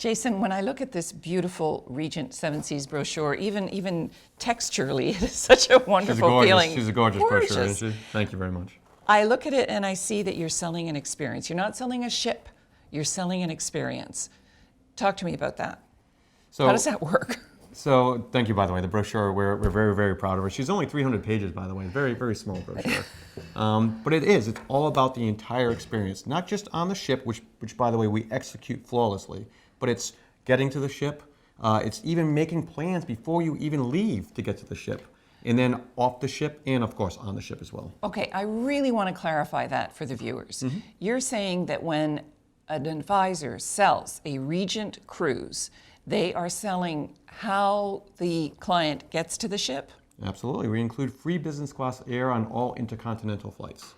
Jason, when I look at this beautiful Regent Seven Seas brochure, even texturally, it is such a wonderful feeling. She's a gorgeous brochure, isn't she? Thank you very much. I look at it and I see that you're selling an experience. You're not selling a ship, you're selling an experience. Talk to me about that. So, how does that work? So thank you, by the way. The brochure, we're very, very proud of her. She's only 300 pages, by the way. Very, very small brochure. But it's all about the entire experience, not just on the ship, which by the way, we execute flawlessly, but it's getting to the ship. It's even making plans before you even leave to get to the ship, and then off the ship, and of course on the ship as well. Okay, I really want to clarify that for the viewers. Mm-hmm. You're saying that when an advisor sells a Regent cruise, they are selling how the client gets to the ship? Absolutely. We include free business class air on all intercontinental flights.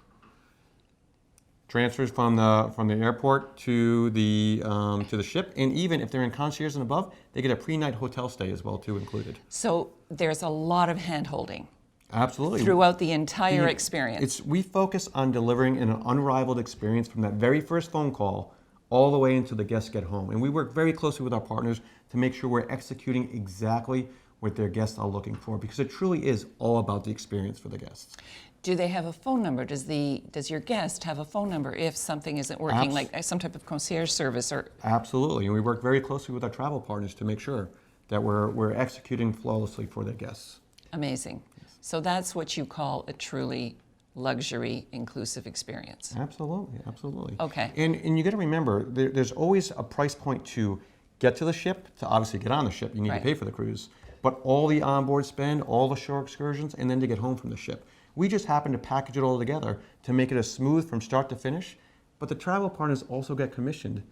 Transfers from the airport to the ship, and even if they're in concierge and above, they get a pre-night hotel stay as well too included. So there's a lot of hand-holding. Absolutely. Throughout the entire experience. We focus on delivering an unrivaled experience from that very first phone call all the way until the guests get home. And we work very closely with our partners to make sure we're executing exactly what their guests are looking for, because it truly is all about the experience for the guests. Do they have a phone number? Does your guest have a phone number if something isn't working, like some type of concierge service? Or Absolutely, and we work very closely with our travel partners to make sure that we're executing flawlessly for their guests. Amazing. Yes. So that's what you call a truly luxury inclusive experience. Absolutely, absolutely. Okay. And you got to remember, there's always a price point to get to the ship, to obviously get on the ship, you need to pay for the cruise, but all the onboard spend, all the shore excursions, and then to get home from the ship. We just happen to package it all together to make it as smooth from start to finish, but the travel partners also get commissioned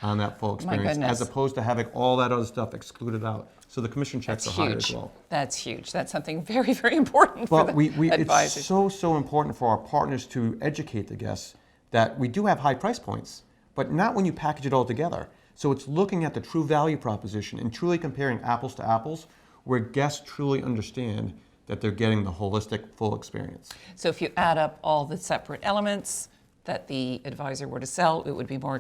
on that full experience, as opposed to having all that other stuff excluded out. So the commission checks are higher as well. That's huge. That's something very, very important for the advisors. It's so important for our partners to educate the guests that we do have high price points, but not when you package it all together. So it's looking at the true value proposition and truly comparing apples to apples, where guests truly understand that they're getting the holistic, full experience. So if you add up all the separate elements that the advisor were to sell, it would be more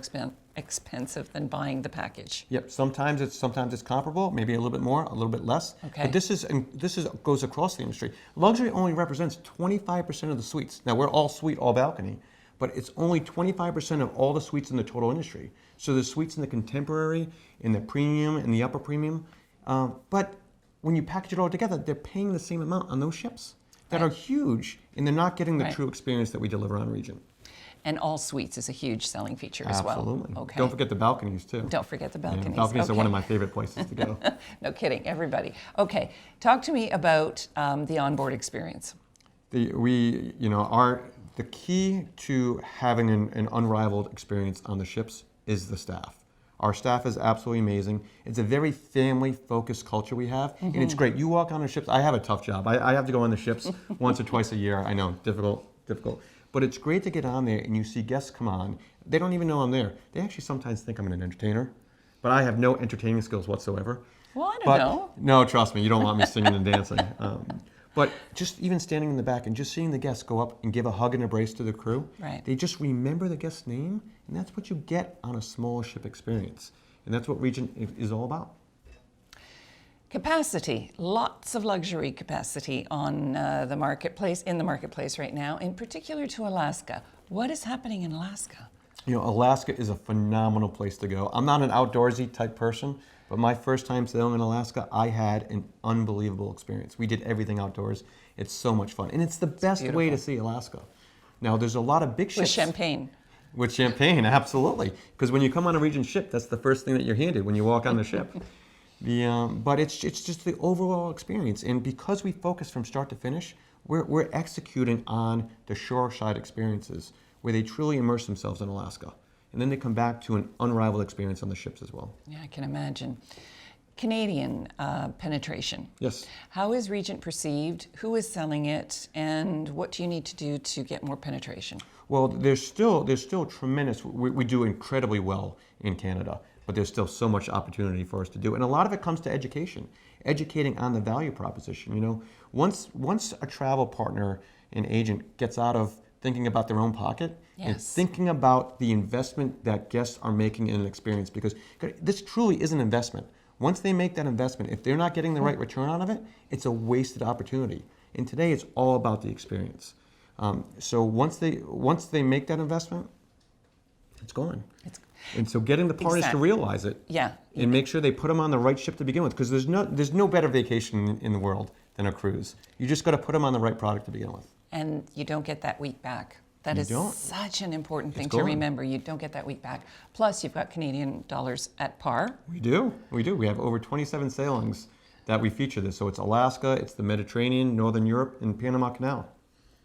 expensive than buying the package. Yep. Sometimes it's comparable, maybe a little bit more, a little bit less. Okay. But this goes across the industry. Luxury only represents 25% of the suites. Now we're all suite, all balcony, but it's only 25% of all the suites in the total industry. So the suites in the contemporary, in the premium, in the upper premium, but when you package it all together, they're paying the same amount on those ships that are huge, and they're not getting the true experience that we deliver on Regent. And all suites is a huge selling feature as well. Absolutely. Okay. Don't forget the balconies too. Don't forget the balconies. Yeah, balconies are one of my favorite places to go. No kidding, everybody. Okay, talk to me about the onboard experience. The key to having an unrivaled experience on the ships is the staff. Our staff is absolutely amazing. It's a very family-focused culture we have, and it's great. You walk on the ships. I have a tough job. I have to go on the ships once or twice a year. I know, difficult. But it's great to get on there and you see guests come on. They don't even know I'm there. They actually sometimes think I'm an entertainer, but I have no entertaining skills whatsoever. Well, I don't know. No, trust me, you don't want me singing and dancing. But just even standing in the back and just seeing the guests go up and give a hug and embrace to the crew, they just remember the guest's name, and that's what you get on a small ship experience. And that's what Regent is all about. Capacity, lots of luxury capacity on in the marketplace right now, in particular to Alaska. What is happening in Alaska? Alaska is a phenomenal place to go. I'm not an outdoorsy type person, but my first time sailing in Alaska, I had an unbelievable experience. We did everything outdoors. It's so much fun, and it's the best way to see Alaska. Now, there's a lot of big ships. With champagne. With champagne, absolutely. Because when you come on a Regent ship, that's the first thing that you're handed when you walk on the ship. But it's just the overall experience, and because we focus from start to finish, we're executing on the shoreside experiences where they truly immerse themselves in Alaska, and then they come back to an unrivaled experience on the ships as well. Yeah, I can imagine. Canadian penetration. Yes. How is Regent perceived? Who is selling it? And what do you need to do to get more penetration? Well, there's still tremendous. We do incredibly well in Canada, but there's still so much opportunity for us to do. And a lot of it comes to educating on the value proposition. Once a travel partner, an agent, gets out of thinking about their own pocket and Yes. thinking about the investment that guests are making in an experience, because this truly is an investment. Once they make that investment, if they're not getting the right return out of it, it's a wasted opportunity. And today it's all about the experience. So once they make that investment, it's gone. And so getting the partners to realize it, Yeah. and make sure they put them on the right ship to begin with, because there's no better vacation in the world than a cruise. You just got to put them on the right product to begin with. And you don't get that week back. That You is don't. such an important thing It's to gone. remember. You don't get that week back. Plus, you've got Canadian dollars at par. We do. We have over 27 sailings that we feature this. So it's Alaska, it's the Mediterranean, Northern Europe, and Panama Canal.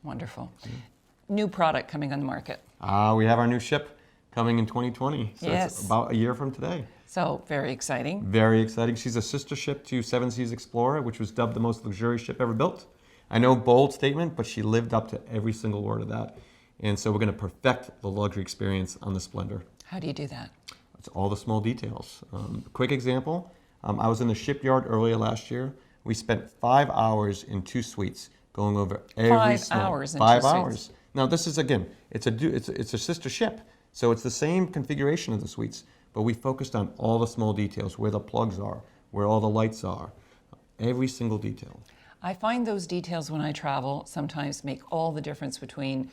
Wonderful. New product coming on the market. We have our new ship coming in 2020. So Yes. it's about a year from today. So very exciting. Very exciting. She's a sister ship to Seven Seas Explorer, which was dubbed the most luxurious ship ever built. I know, bold statement, but she lived up to every single word of that. And so we're going to perfect the luxury experience on the Splendor. How do you do that? It's all the small details. Quick example, I was in the shipyard earlier last year. We spent 5 hours in 2 suites going over every 5 hours in 2 5 suites. hours. Now this is, again, it's a sister ship, so it's the same configuration of the suites, but we focused on all the small details, where the plugs are, where all the lights are, every single detail. I find those details when I travel sometimes make all the difference between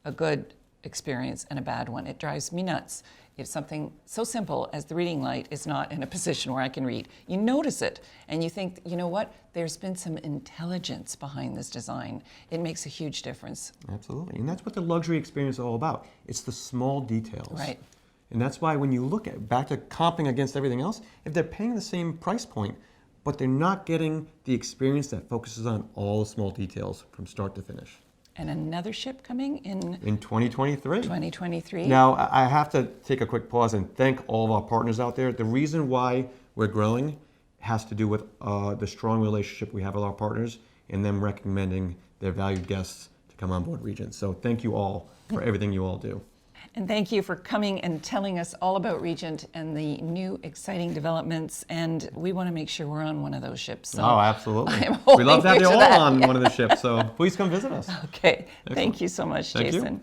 a good experience and a bad one. It drives me nuts if something so simple as the reading light is not in a position where I can read. You notice it and you think, you know what, there's been some intelligence behind this design. It makes a huge difference. Absolutely, and that's what the luxury experience is all about. It's the small details. Right. And that's why when you look at, back to comping against everything else, if they're paying the same price point, but they're not getting the experience that focuses on all the small details from start to finish. And another ship coming in In 2023. 2023. Now, I have to take a quick pause and thank all of our partners out there. The reason why we're growing has to do with the strong relationship we have with our partners and them recommending their valued guests to come on board Regent. So thank you all for everything you all do. And thank you for coming and telling us all about Regent and the new exciting developments. And we want to make sure we're on one of those ships. So Oh, absolutely. I'm We love to have holding you you all to that. on one of the ships, so please come visit us. Okay. Thank Excellent. you so much, Thank you. Jason.